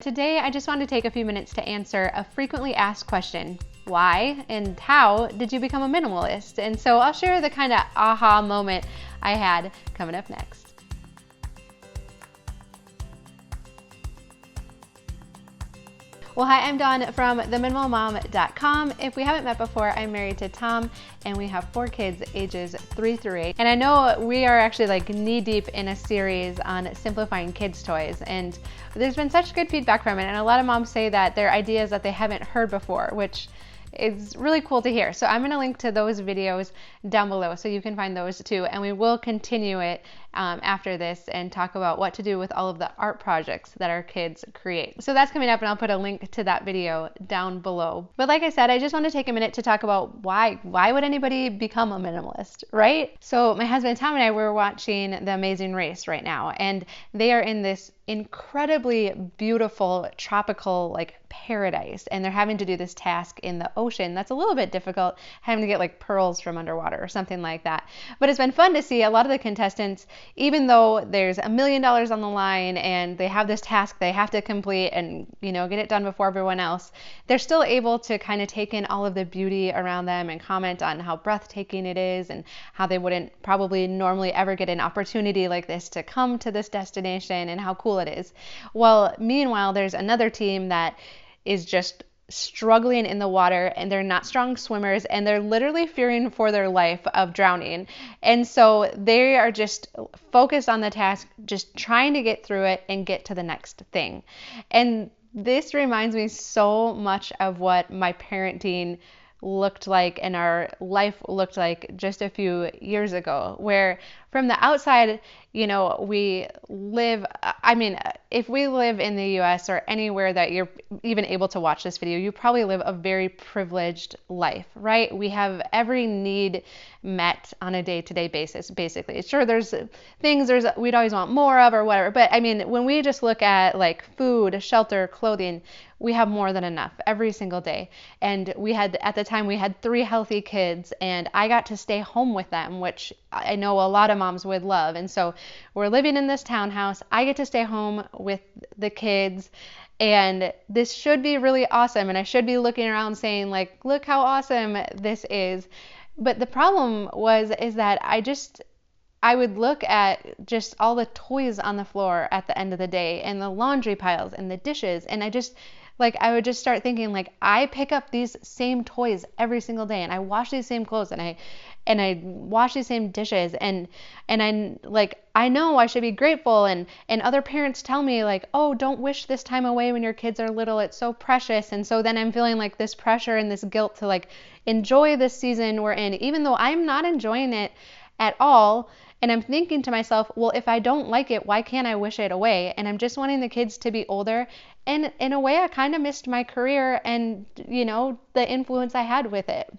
today I just wanted to take a few minutes to answer a frequently asked question. Why and how did you become a minimalist? And so I'll share the kind of aha moment I had coming up next. Well, hi, I'm Dawn from theminimalmom.com. If we haven't met before, I'm married to Tom and we have 4 kids ages 3 through 8. And I know we are actually like knee deep in a series on simplifying kids' toys. And there's been such good feedback from it. And a lot of moms say that they're ideas that they haven't heard before, which is really cool to hear. So I'm going to link to those videos down below so you can find those too. And we will continue it after this and talk about what to do with all of the art projects that our kids create. So that's coming up, and I'll put a link to that video down below. But like I said, I just want to take a minute to talk about why would anybody become a minimalist, right? So my husband Tom and I were watching The Amazing Race right now, and they are in this incredibly beautiful tropical like paradise, and they're having to do this task in the ocean that's a little bit difficult, having to get like pearls from underwater or something like that. But it's been fun to see a lot of the contestants, even though there's $1 million on the line and they have this task they have to complete and get it done before everyone else, they're still able to kind of take in all of the beauty around them and comment on how breathtaking it is and how they wouldn't probably normally ever get an opportunity like this to come to this destination and how cool it is. Well, meanwhile, there's another team that is just struggling in the water, and they're not strong swimmers, and they're literally fearing for their life of drowning. And so they are just focused on the task, just trying to get through it and get to the next thing. And this reminds me so much of what my parenting looked like and our life looked like just a few years ago, where from the outside, we live, if we live in the US or anywhere that you're even able to watch this video, you probably live a very privileged life, right? We have every need met on a day-to-day basis, basically. Sure, there's things we'd always want more of or whatever, but when we just look at like food, shelter, clothing, we have more than enough every single day. And at the time, we had 3 healthy kids, and I got to stay home with them, which I know a lot of moms would love. And so we're living in this townhouse. I get to stay home with the kids, and this should be really awesome. And I should be looking around saying like, look how awesome this is. But the problem is that I would look at just all the toys on the floor at the end of the day and the laundry piles and the dishes. And I would just start thinking like, I pick up these same toys every single day, and I wash these same clothes, and I wash these same dishes, and I know I should be grateful, and other parents tell me like, oh, don't wish this time away when your kids are little, it's so precious. And so then I'm feeling like this pressure and this guilt to like enjoy this season we're in, even though I'm not enjoying it at all. And I'm thinking to myself, well, if I don't like it, why can't I wish it away? And I'm just wanting the kids to be older. And in a way, I kind of missed my career and, the influence I had with it.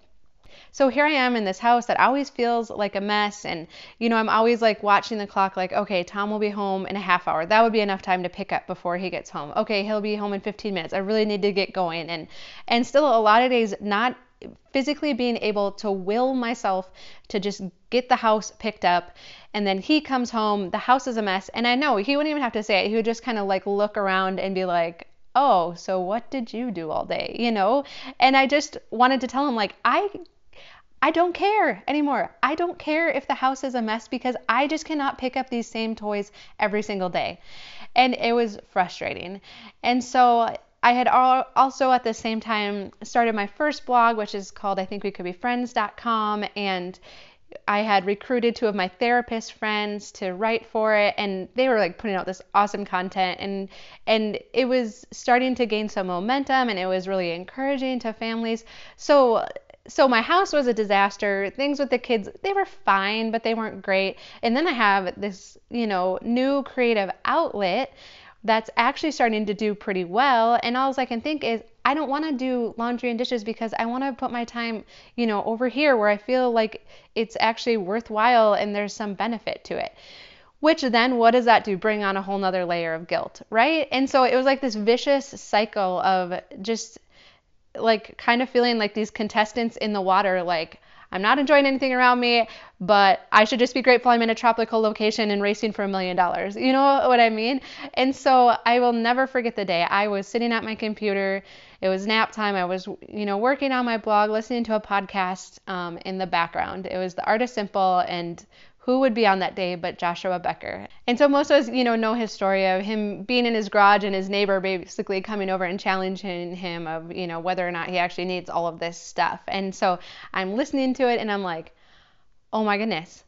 So here I am in this house that always feels like a mess. And, I'm always like watching the clock, like, okay, Tom will be home in a half hour. That would be enough time to pick up before he gets home. Okay, he'll be home in 15 minutes. I really need to get going. And still a lot of days not physically being able to will myself to just get the house picked up. And then he comes home, the house is a mess. And I know he wouldn't even have to say it. He would just kind of like look around and be like, oh, so what did you do all day? And I just wanted to tell him like, I don't care anymore. I don't care if the house is a mess, because I just cannot pick up these same toys every single day. And it was frustrating. And so I had also at the same time started my first blog, which is called ithinkwecouldbefriends.com, and I had recruited 2 of my therapist friends to write for it, and they were like putting out this awesome content, and it was starting to gain some momentum, and it was really encouraging to families. So my house was a disaster. Things with the kids, they were fine, but they weren't great. And then I have this, new creative outlet that's actually starting to do pretty well. And all I can think is, I don't want to do laundry and dishes because I want to put my time, over here where I feel like it's actually worthwhile and there's some benefit to it. Which then, what does that do? Bring on a whole nother layer of guilt, right? And so it was like this vicious cycle of just like kind of feeling like these contestants in the water, like, I'm not enjoying anything around me, but I should just be grateful I'm in a tropical location and racing for $1 million. You know what I mean? And so I will never forget the day. I was sitting at my computer. It was nap time. I was, working on my blog, listening to a podcast in the background. It was The Art of Simple, and who would be on that day but Joshua Becker? And so most of us, know his story of him being in his garage and his neighbor basically coming over and challenging him of, whether or not he actually needs all of this stuff. And so I'm listening to it and I'm like, oh my goodness,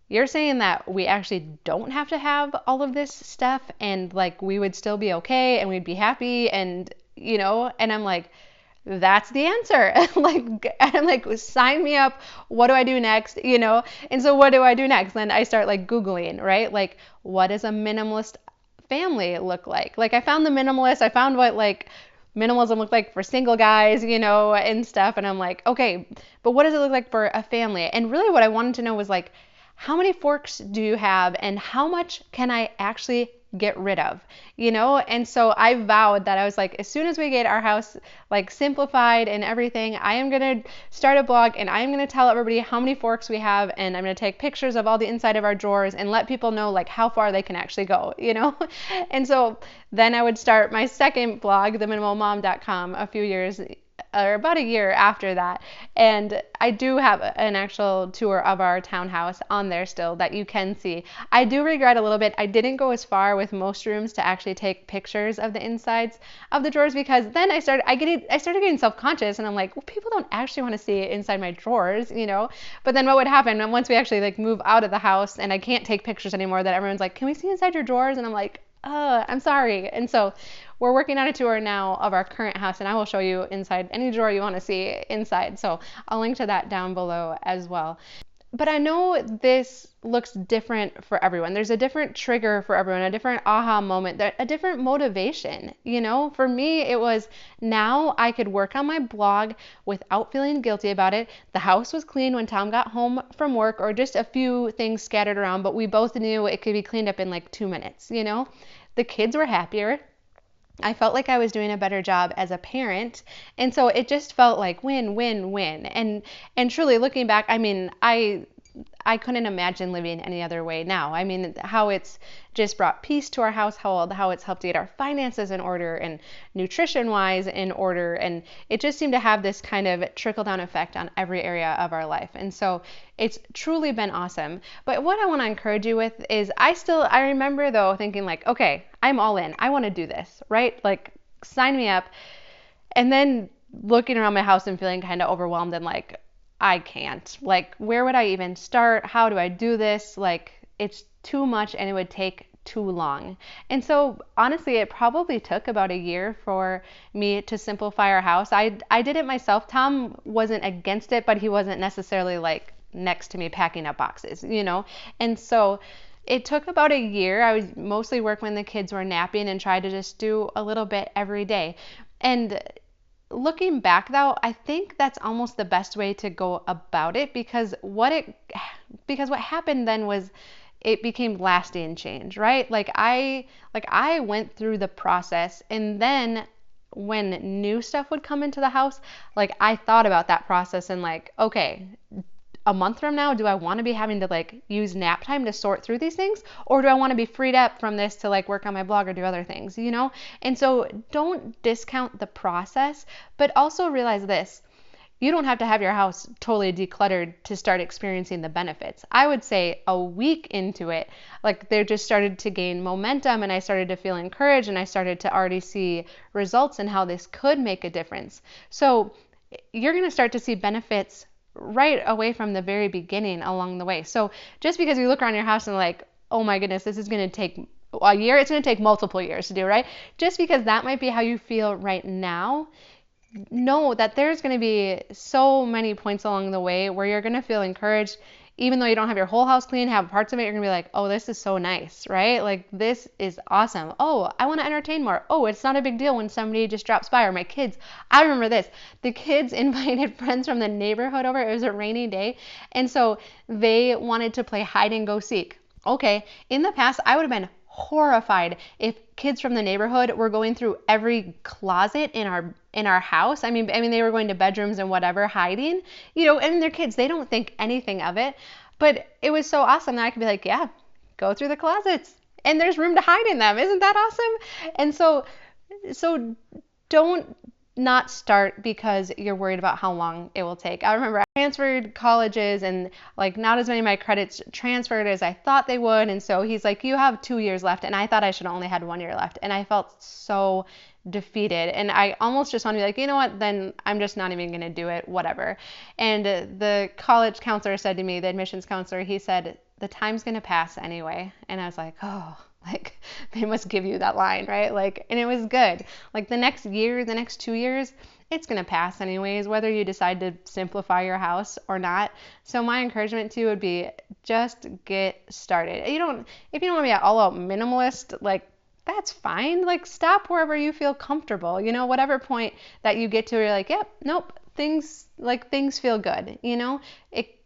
you're saying that we actually don't have to have all of this stuff and like we would still be okay and we'd be happy and, and I'm like, that's the answer. I'm like, sign me up. What do I do next? And so what do I do next? Then I start like Googling, right? Like, what does a minimalist family look like? Like I found the minimalist, I found what like minimalism looked like for single guys, and stuff. And I'm like, okay, but what does it look like for a family? And really what I wanted to know was like, how many forks do you have and how much can I actually get rid of, And so I vowed that I was like, as soon as we get our house like simplified and everything, I am going to start a blog and I'm going to tell everybody how many forks we have and I'm going to take pictures of all the inside of our drawers and let people know like how far they can actually go, And so then I would start my second blog, theminimalmom.com, a few years or about a year after that. And I do have an actual tour of our townhouse on there still that you can see. I do regret a little bit. I didn't go as far with most rooms to actually take pictures of the insides of the drawers because then I started getting self-conscious and I'm like, well, people don't actually want to see inside my drawers, But then what would happen once we actually like move out of the house and I can't take pictures anymore, that everyone's like, can we see inside your drawers? And I'm like, I'm sorry. And so we're working on a tour now of our current house and I will show you inside any drawer you want to see inside. So I'll link to that down below as well. But I know this looks different for everyone. There's a different trigger for everyone, a different aha moment, a different motivation. For me, it was now I could work on my blog without feeling guilty about it. The house was clean when Tom got home from work, or just a few things scattered around, but we both knew it could be cleaned up in like 2 minutes. The kids were happier. I felt like I was doing a better job as a parent. And so it just felt like win, win, win. And truly looking back, I mean, I couldn't imagine living any other way now. I mean, how it's just brought peace to our household, how it's helped get our finances in order and nutrition-wise in order. And it just seemed to have this kind of trickle-down effect on every area of our life. And so it's truly been awesome. But what I want to encourage you with is I remember though thinking like, okay, I'm all in. I want to do this, right? Like sign me up. And then looking around my house and feeling kind of overwhelmed and like, I can't. Like, where would I even start? How do I do this? Like, it's too much and it would take too long. And so honestly, it probably took about a year for me to simplify our house. I did it myself. Tom wasn't against it, but he wasn't necessarily like next to me packing up boxes, And so it took about a year. I would mostly work when the kids were napping and try to just do a little bit every day. And looking back though, I think that's almost the best way to go about it because what happened then was it became lasting change, right? Like I went through the process and then when new stuff would come into the house, like I thought about that process and like, okay, a month from now, do I want to be having to like use nap time to sort through these things? Or do I want to be freed up from this to like work on my blog or do other things, And so don't discount the process, but also realize this. You don't have to have your house totally decluttered to start experiencing the benefits. I would say a week into it, like they just started to gain momentum and I started to feel encouraged and I started to already see results and how this could make a difference. So you're going to start to see benefits right away from the very beginning along the way. So just because you look around your house and like, oh my goodness, this is going to take a year, it's going to take multiple years to do, right? Just because that might be how you feel right now, know that there's going to be so many points along the way where you're going to feel encouraged. Even though you don't have your whole house clean, have parts of it, you're going to be like, oh, this is so nice, right? Like, this is awesome. Oh, I want to entertain more. Oh, it's not a big deal when somebody just drops by, or my kids. I remember this. The kids invited friends from the neighborhood over. It was a rainy day. And so they wanted to play hide and go seek. Okay, in the past, I would have been horrified if kids from the neighborhood were going through every closet in our house. I mean they were going to bedrooms and whatever, hiding, and they're kids, they don't think anything of it. But it was so awesome that I could be like, yeah, go through the closets and there's room to hide in them. Isn't that awesome? And so don't not start because you're worried about how long it will take. I remember I transferred colleges and like not as many of my credits transferred as I thought they would. And so he's like, you have 2 years left. And I thought I should only had 1 year left. And I felt so defeated. And I almost just want to be like, you know what, then I'm just not even going to do it, whatever. And the college counselor said to me, the admissions counselor, he said, the time's going to pass anyway. And I was like, oh, like they must give you that line, right? Like, and it was good. Like the next year, the next 2 years, it's going to pass anyways, whether you decide to simplify your house or not. So my encouragement to you would be just get started. If you don't want to be an all out minimalist, like that's fine. Like stop wherever you feel comfortable, whatever point that you get to where you're like, yep, nope, things feel good,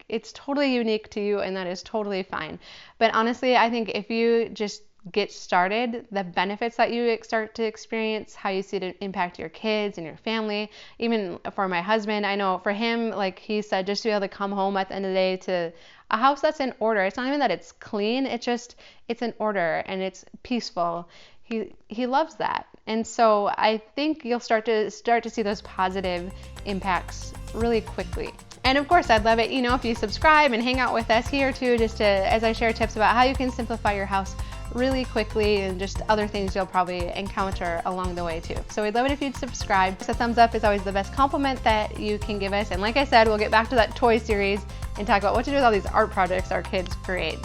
it's totally unique to you and that is totally fine. But honestly, I think if you just get started, the benefits that you start to experience, how you see it impact your kids and your family. Even for my husband, I know for him, like he said, just to be able to come home at the end of the day to a house that's in order. It's not even that it's clean, it's in order and it's peaceful. He loves that. And so I think you'll start to see those positive impacts really quickly. And of course, I'd love it, if you subscribe and hang out with us here too, just as I share tips about how you can simplify your house really quickly and just other things you'll probably encounter along the way too. So we'd love it if you'd subscribe. A thumbs up is always the best compliment that you can give us. And like I said, we'll get back to that toy series and talk about what to do with all these art projects our kids create.